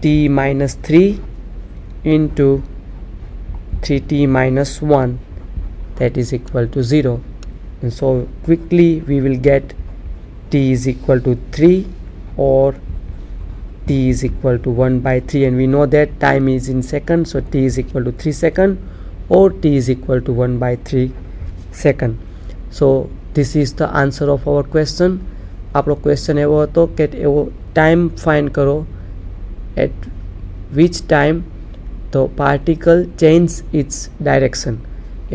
t minus 3 into 3t minus 1, that is equal to 0. And so quickly we will get t is equal to 3 or t is equal to 1 by 3, and we know that time is in seconds, so t is equal to 3 seconds or t is equal to 1 by 3 seconds. So this is the answer of our question. આપણો question એવો હતો કે એવો time find કરો at which time તો particle change it's direction.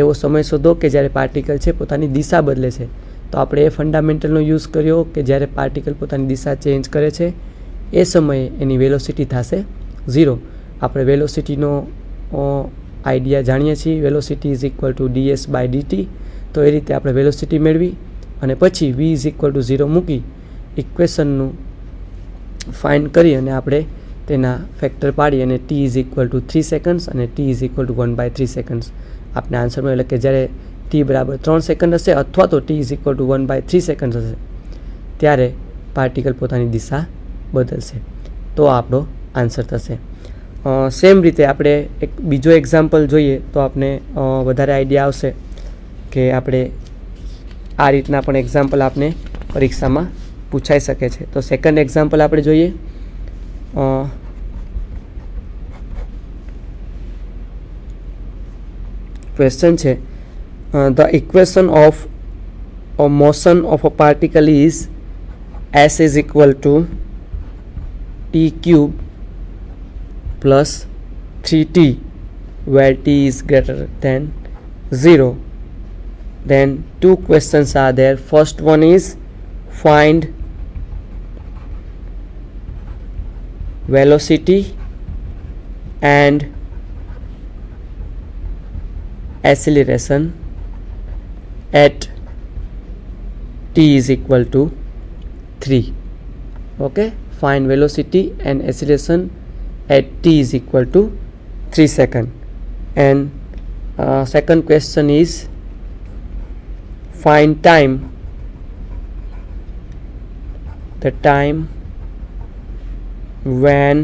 એવો સમય શોધો કે જ્યારે પાર્ટિકલ છે પોતાની દિશા બદલે છે. તો આપણે એ ફંડામેન્ટલનો યુઝ કર્યો કે જ્યારે પાર્ટિકલ પોતાની દિશા ચેન્જ કરે છે એ સમયે એની વેલોસિટી થશે 0. આપણે વેલોસિટીનો આઈડિયા જાણીએ છીએ, velocity is equal to ds by dt. તો એ રીતે આપણે વેલોસિટી મેળવી અને પછી v ઇઝ ઇક્વલ ટુ 0 મૂકી ઇક્વેશનનું ફાઇન્ડ કરી અને આપણે તેના ફેક્ટર પાડી અને t is equal to 3 seconds અને t is equal to 1 by 3 seconds આપણે આન્સર મળે. કે જ્યારે t બરાબર 3 સેકન્ડ હશે અથવા તો t is equal to 1 by 3 second હશે ત્યારે પાર્ટિકલ પોતાની દિશા બદલશે. તો આપણો આન્સર થશે. સેમ રીતે આપણે એક બીજો એક્ઝામ્પલ જોઈએ તો આપણે વધારે આઈડિયા આવશે કે આપણે આ રીતના પણ એક્ઝામ્પલ આપણે પરીક્ષામાં પૂછાઈ શકે છે. તો સેકન્ડ એક્ઝામ્પલ આપણે જોઈએ. ક્વેશ્ચન છે the equation of motion of a particle is s is equal to t cube plus 3t where t is greater than 0. Then two questions are there. First one is find velocity and acceleration at t is equal to 3. Okay, find velocity and acceleration at t is equal to 3 seconds. And second question is find time, the time when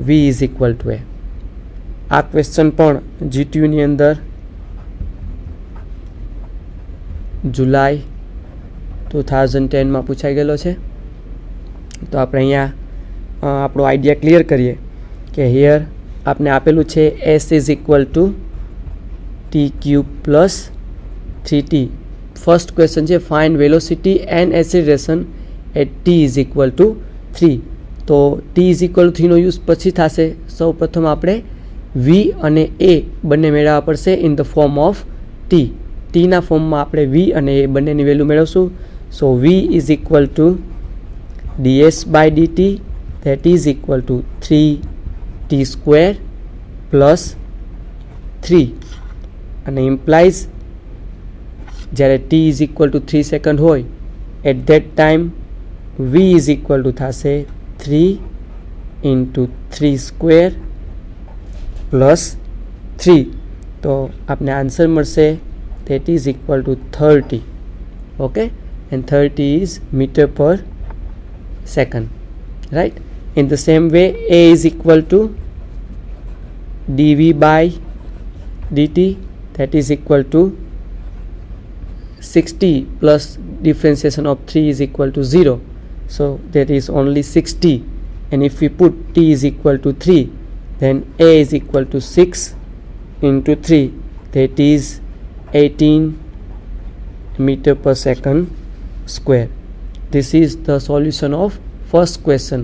v is equal to a. આ question પણ GTUની અંદર જુલાઈ 2010માં પૂછાઈ ગયેલો છે. તો આપણે અહીંયા આપણો આઈડિયા ક્લિયર કરીએ કે હિયર આપણે આપેલું છે s is equal to t cube plus 3t. First question છે find velocity and acceleration at t is equal to 3. તો t ઇઝ ઇક્વલ ટુ 3નો યુઝ પછી થશે. સૌ પ્રથમ આપણે v અને a બંને મેળવવા પડશે in the form of t. ટીના ફોર્મમાં આપણે v અને a બંનેની વેલ્યુ મેળવશું. So v is equal to ds by dt that is equal to 3t square plus 3 અને implies જ્યારે t is equal to 3 second હોય at that time v is equal to થશે 3 into 3 square plus 3. તો આપણે answer મળશે that is equal to 30. Okay, and 30 is meter per second, right? In the same way a is equal to dv by dt that is equal to 60 plus differentiation of 3 is equal to 0. So that is only 60, and if we put t is equal to 3 then a is equal to 6 into 3 that is 18 meter per second square. This is the solution of first question.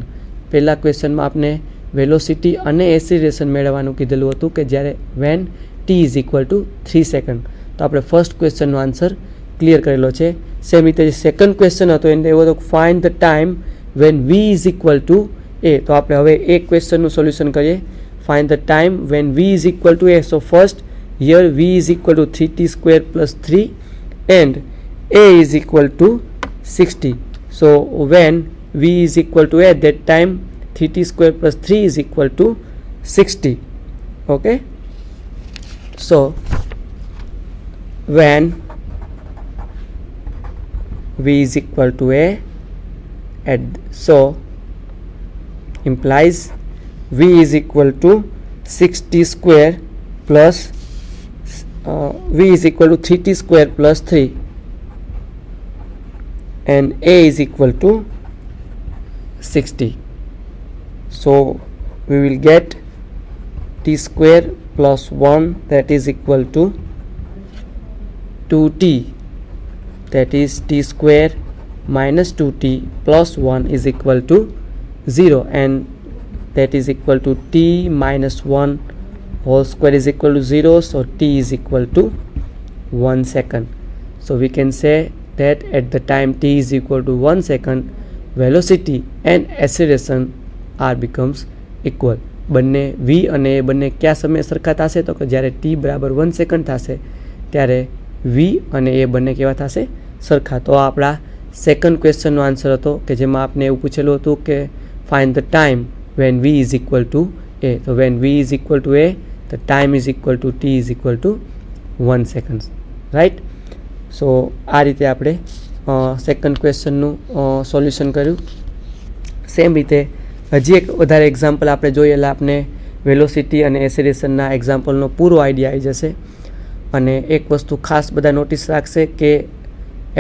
પહેલા ક્વેશ્ચનમાં આપણે velocity અને acceleration મેળવવાનું કીધેલું હતું કે જ્યારે when T is equal to 3 second. તો આપણે ફર્સ્ટ ક્વેશ્ચનનો આન્સર ક્લિયર કરેલો છે. સેમ રીતે જે સેકન્ડ ક્વેશ્ચન હતો એને એવો હતો find the time when V is equal to A. તો આપણે હવે એ ક્વેશ્ચનનું સોલ્યુશન કરીએ. Find the time when V is equal to A. So first here V is equal to 3t square plus 3 and a is equal to 60. So when v is equal to a, at that time 3t square plus 3 is equal to 60. Okay, so when v is equal to a, so implies v is equal to 6t square plus v is equal to 3t square plus 3 and a is equal to 60. So we will get t square plus 1, that is equal to 2t, that is t square minus 2t plus 1 is equal to 0, and that is equal to t minus 1 whole square is equal to 0. So t is equal to 1 second. So we can say that at the time t is equal to 1 second, velocity and acceleration r becomes equal. બંને v અને a બંને કયા સમયે સરખા થશે? તો કે જ્યારે t બરાબર 1 સેકન્ડ થશે ત્યારે v અને a બંને કેવા થશે? સરખા. તો આપણા સેકન્ડ ક્વેશ્ચનનો આન્સર હતો કે જેમાં આપણે એવું પૂછેલું હતું કે find the time when v is equal to a. તો when v is equal to a, the time is equal to t is equal to 1 seconds, right? So આ રીતે આપણે સેકન્ડ ક્વેશ્ચનનું સોલ્યુશન કર્યું. સેમ રીતે હજી એક વધારે એક્ઝામ્પલ આપણે જોઈએ એટલે આપણે વેલોસિટી અને એસેલેરેશનના એક્ઝામ્પલનો પૂરો આઈડિયા આવી જશે. અને એક વસ્તુ ખાસ બધા નોટિસ રાખશે કે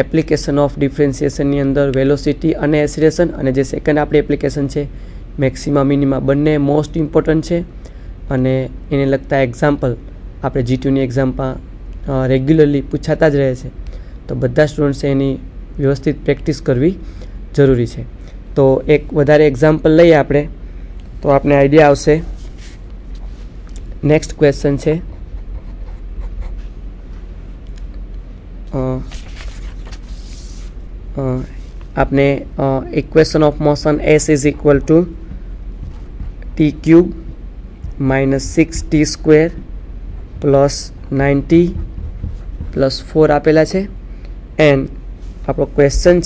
એપ્લિકેશન ઓફ ડિફરન્સિએશનની અંદર વેલોસિટી અને એસેલેરેશન અને જે સેકન્ડ આપણી એપ્લિકેશન છે મેક્સિમા મિનિમા બંને મોસ્ટ ઇમ્પોર્ટન્ટ છે. અને એને લગતા એક્ઝામ્પલ આપણે G2ની એક્ઝામમાં રેગ્યુલરલી પૂછાતા જ રહે છે. તો બધા સ્ટુડન્ટ્સે એની વ્યવસ્થિત પ્રેક્ટિસ કરવી જરૂરી છે. તો એક વધારે એક્ઝામ્પલ લઈએ આપણે તો આપણે આઈડિયા આવશે. નેક્સ્ટ ક્વેશ્ચન છે આપણે equation of motion s is equal to t cube minus 6t square plus 9t plus 4 આપેલા છે. એન્ડ આપણો ક્વેશ્ચન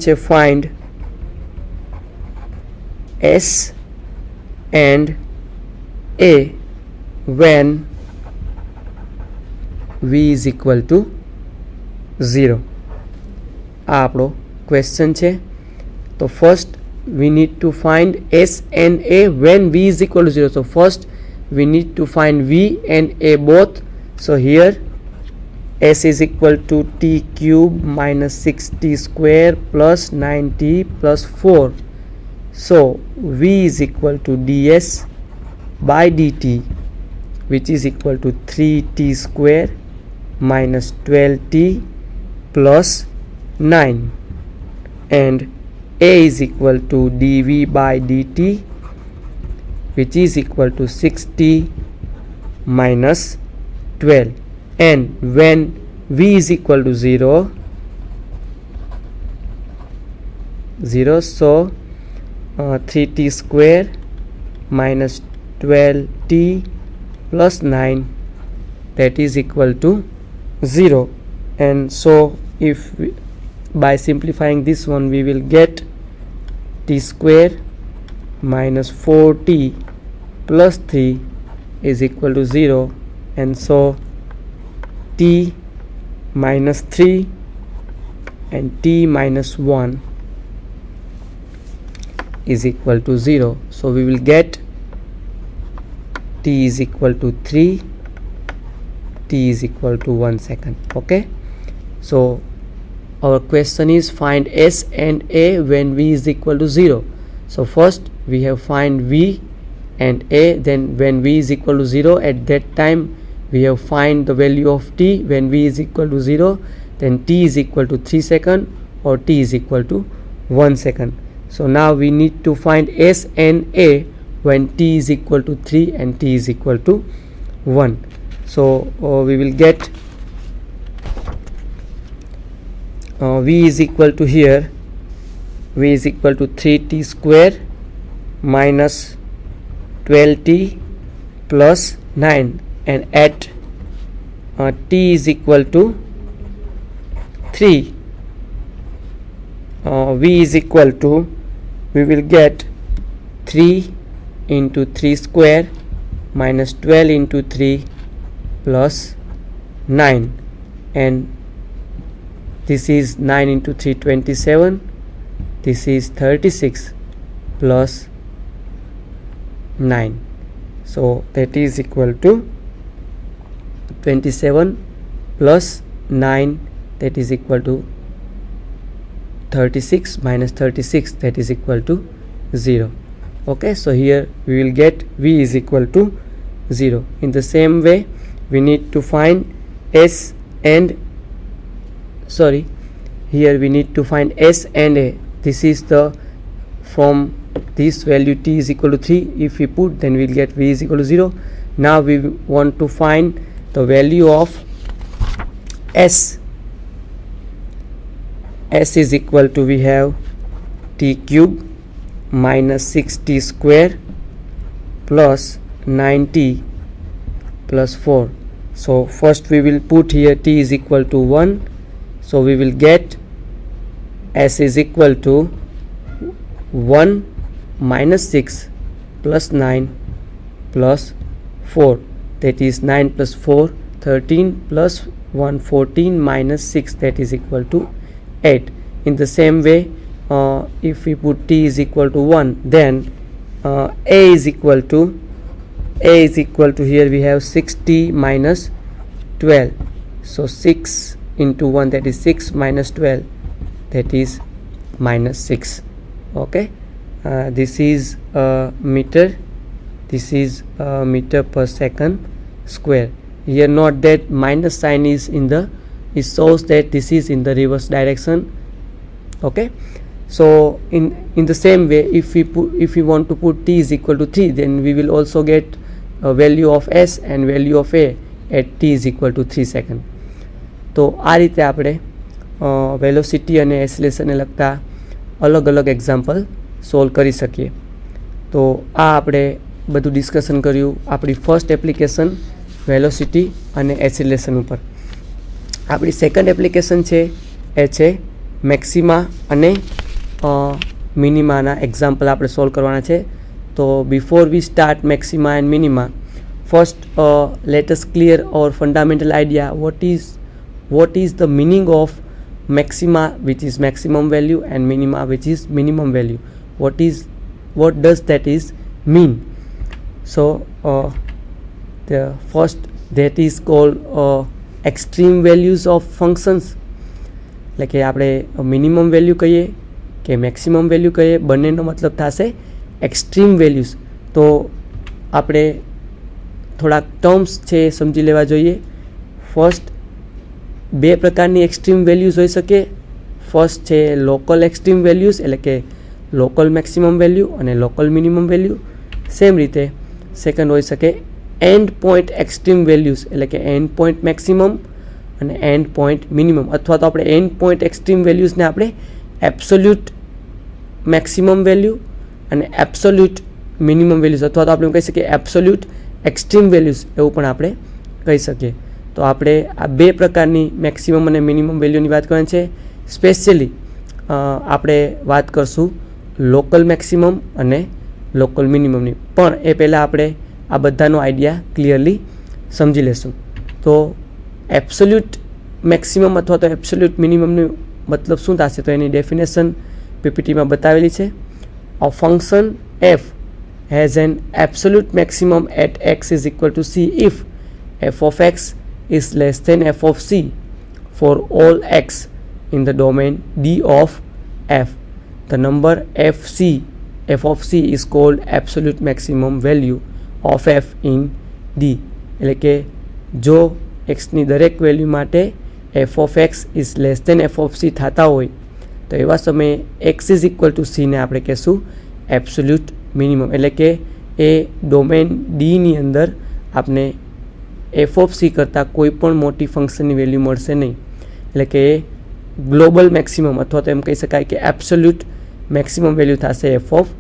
છે find s and a when v is equal to 0. આ આપણો ક્વેશ્ચન છે. તો first we need to find s and a when v is equal to 0. So first we need to find v and a both. So here s is equal to t cube minus 6t square plus 9t plus 4. So v is equal to ds by dt, which is equal to 3t square minus 12t plus 9, and a is equal to dv by dt, which is equal to 6t minus 12. And when v is equal to 0, so 3t square minus 12t plus 9, that is equal to 0. And so if we, by simplifying this one, we will get t square minus 4t plus 3 is equal to 0. And so t minus 3 and t minus 1 is equal to 0. So we will get t is equal to 3, t is equal to 1 second. Okay, so our question is find s and a when v is equal to 0. So first we have find v and a, then when v is equal to 0, at that time we have find the value of t when v is equal to 0, then t is equal to 3 second or t is equal to 1 second. So now we need to find s and a when t is equal to 3 and t is equal to 1. So we will get v is equal to here, v is equal to 3t square minus 12t plus 9, and at t is equal to 3, v is equal to, we will get 3 into 3 square minus 12 into 3 plus 9, and this is 9 into 3 27 this is 36 plus 9, so that is equal to 27 plus 9, that is equal to 36 minus 36, that is equal to 0. Okay, so here we will get v is equal to 0. In the same way, we need to find s and here we need to find s and a. This is the, from this value t is equal to 3, if we put, then we will get v is equal to 0. Now we want to find the value of s. S is equal to, we have t cube minus 6t square plus 9t plus 4. So first we will put here t is equal to 1, so we will get s is equal to 1 minus 6 plus 9 plus 4, that is 9 plus 4 13 plus 1 14 minus 6, that is equal to 8. In the same way, if we put t is equal to 1, then a is equal to here we have 6t minus 12, so 6 into 1, that is 6 minus 12, that is minus 6. Okay, this is meter, this is meter per second square. Here note that minus sign is in the, it shows that this is in the reverse direction. Okay, so in the same way, if we want to put t is equal to 3, then we will also get a value of s and value of a at t is equal to 3 second. તો આ રીતે આપણે velocity અને એસિલેશનને લગતા અલગ અલગ example solve કરી શકીએ. તો આ આપણે બધું ડિસ્કશન કર્યું આપણી ફર્સ્ટ એપ્લિકેશન વેલોસિટી અને એસિલેશન ઉપર. આપણી સેકન્ડ એપ્લિકેશન છે એ છે મેક્સિમા અને મિનિમાના એક્ઝામ્પલ આપણે સોલ્વ કરવાના છે. તો before we start maxima and minima, first let us clear our fundamental idea what is the meaning of maxima, which is maximum value, and minima, which is minimum value. What does that is mean? So the first, that is called extreme values of functions. એટલે કે આપણે minimum value કહીએ કે maximum value કહીએ, બંનેનો મતલબ થશે extreme values. તો આપણે થોડાક ટર્મ્સ છે સમજી લેવા જોઈએ. ફર્સ્ટ, બે પ્રકારની એક્સ્ટ્રીમ વેલ્યુઝ હોઈ શકે. ફર્સ્ટ છે લોકલ એક્સ્ટ્રીમ વેલ્યુઝ, એટલે કે લોકલ મેક્સિમમ વેલ્યુ અને લોકલ મિનિમમ વેલ્યુ. સેમ રીતે સેકન્ડ હોઈ શકે એન્ડ પોઈન્ટ એક્સ્ટ્રીમ વેલ્યુઝ, એટલે કે એન્ડ પોઈન્ટ મેક્સિમમ અને એન્ડ પોઈન્ટ મિનિમમ. અથવા તો આપણે એન્ડ પોઈન્ટ એક્સ્ટ્રીમ વેલ્યુઝને આપણે એબ્સોલ્યુટ મેક્સિમમ વેલ્યુ અને એબ્સોલ્યુટ મિનિમમ વેલ્યુઝ, અથવા તો આપણે કહી શકીએ એબ્સોલ્યુટ એક્સ્ટ્રીમ વેલ્યુઝ, એવું પણ આપણે કહી શકીએ. તો આપણે આ બે પ્રકારની મેક્સિમમ અને મિનિમમ વેલ્યુની વાત કરવાની છે. સ્પેશિયલી આપણે વાત કરશું લોકલ મેક્સિમમ અને લોકલ મિનિમમની, પણ એ પહેલાં આપણે આ બધાનો આઈડિયા ક્લિયરલી સમજી લેશું. તો એબ્સોલ્યુટ મેક્સિમમ અથવા તો એબ્સોલ્યુટ મિનિમમનો મતલબ શું થશે, તો એની ડેફિનેશન પીપીટીમાં બતાવેલી છે. A function f has an absolute maximum at x is equal to c if f of x is less than f of c for all x in the domain D of f. The number f of c is called absolute maximum value of f in D. એટલે કે જો x ની દરેક value માટે f of x is less than f of c થતા હોય, તો એવા સમયે x is equal to c ને આપણે કહેશું એબ્સોલ્યુટ મિનિમમ. એટલે કે એ ડોમેન ડીની અંદર આપણે એફ ઓફ સી કરતાં કોઈ પણ મોટી ફંક્શનની વેલ્યુ મળશે નહીં. એટલે કે એ ગ્લોબલ મેક્સિમમ અથવા તો એમ કહી શકાય કે એબ્સોલ્યુટ મેક્સિમમ વેલ્યુ થશે એફ ઓફ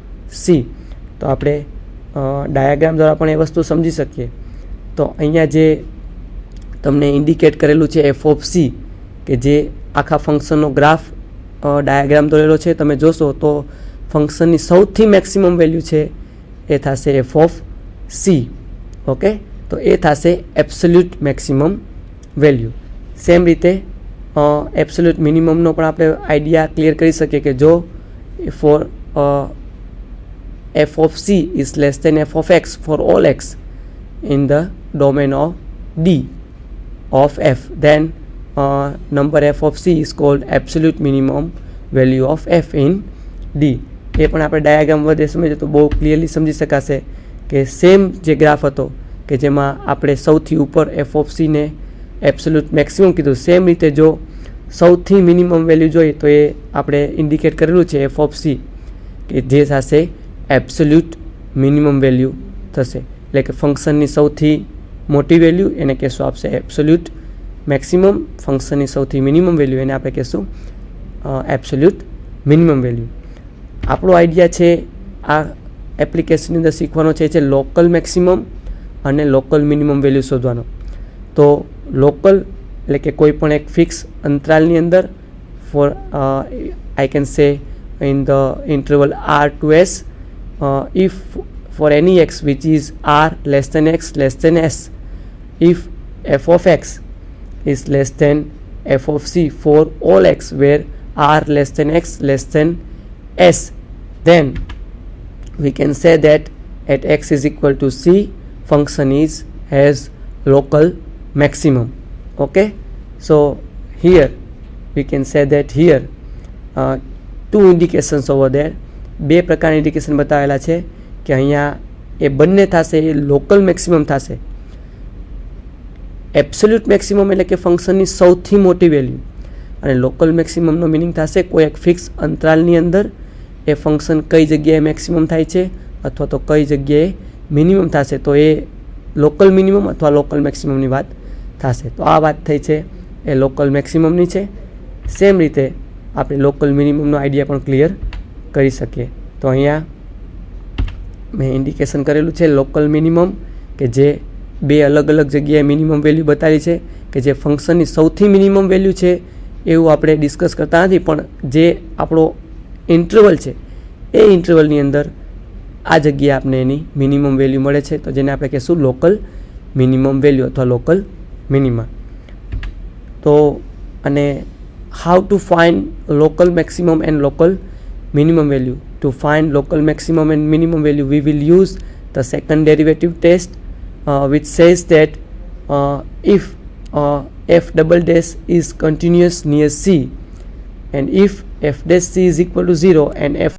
સી. તો આપણે ડાયાગ્રામ દ્વારા પણ એ વસ્તુ સમજી શકીએ. તો અહીંયા જે તમને ઇન્ડિકેટ કરેલું છે એફ ઓફ સી, કે જે આખા ફંક્શનનો ગ્રાફ ડાયાગ્રામ દોરેલો છે, તમે જોશો તો ફંક્શનની સૌથી મેક્સિમમ વેલ્યુ છે એ થશે એફ ઓફ સી. ઓકે, તો એ થશે એબ્સોલ્યુટ મેક્સિમમ વેલ્યુ. સેમ રીતે એબ્સોલ્યુટ મિનિમમનો પણ આપણે આઈડિયા ક્લિયર કરી શકીએ કે જો for f of c is less than f of x for all x in the domain of D of f, then number f of c is called absolute minimum value of f in D. એ પણ આપણે diagram વધે સમજીએ તો બહુ clearly સમજી શકાશે કે same જે ગ્રાફ હતો કે જેમાં આપણે સૌથી ઉપર એફ ઓફ સીને એબ્સોલ્યુટ મેક્સિમમ કીધું, સેમ રીતે જો સૌથી મિનિમમ વેલ્યુ જોઈએ તો એ આપણે ઇન્ડિકેટ કરેલું છે એફ ઓફ સી કે જે થશે એબ્સોલ્યુટ મિનિમમ વેલ્યુ થશે, એટલે કે ફંક્શનની સૌથી મોટી વેલ્યુ એને કહેશું આપશે એબ્સોલ્યુટ મેક્સિમમ, ફંક્શનની સૌથી મિનિમમ વેલ્યુ એને આપણે કહેશું એબ્સોલ્યુટ મિનિમમ વેલ્યુ. આપણો આઈડિયા છે આ એપ્લિકેશનની અંદર શીખવાનો છે લોકલ મેક્સિમમ અને લોકલ મિનિમમ વેલ્યુ શોધવાનો. તો લોકલ એટલે કે કોઈ પણ એક ફિક્સ અંતરાલની અંદર for I can say in the interval r to s if for any x which is r less than x less than s, if f of x is less than f of c for all x where r less than x less than s, then we can say that at x is equal to c function is has local maximum. Okay, so here we can say that here two indications over there, બે પ્રકારની indication બતાવેલા છે કે અહીંયા એ બંને થશે એ local maximum થશે. Absolute maximum એટલે કે ફંક્શનની સૌથી મોટી વેલ્યુ, અને લોકલ મેક્સિમમનો મિનિંગ થશે કોઈ એક ફિક્સ અંતરાલની અંદર એ ફંક્શન કઈ જગ્યાએ મેક્સિમમ થાય છે અથવા તો કઈ જગ્યાએ મિનિમમ થશે, તો એ લોકલ મિનિમમ અથવા લોકલ મેક્સિમમની વાત થશે. તો આ વાત થઈ છે એ લોકલ મેક્સિમમની છે. સેમ રીતે આપણે લોકલ મિનિમમનો આઈડિયા પણ ક્લિયર કરી શકીએ. તો અહીંયા મેં ઇન્ડિકેશન કરેલું છે લોકલ મિનિમમ કે જે બે અલગ અલગ જગ્યાએ મિનિમમ વેલ્યુ બતાવી છે કે જે ફંક્શનની સૌથી મિનિમમ વેલ્યુ છે એવું આપણે ડિસ્કસ કરતા નથી, પણ જે આપણો ઇન્ટરવલ છે એ ઇન્ટરવલની અંદર આ જગ્યાએ આપણે એની મિનિમમ વેલ્યુ મળે છે, તો જેને આપણે કહીશું લોકલ મિનિમમ વેલ્યુ અથવા લોકલ મિનિમા. તો અને how to find local maximum and local minimum value. To find local maximum and minimum value we will use the second derivative test which says that if f double dash is continuous near c and if f dash c is equal to 0 and f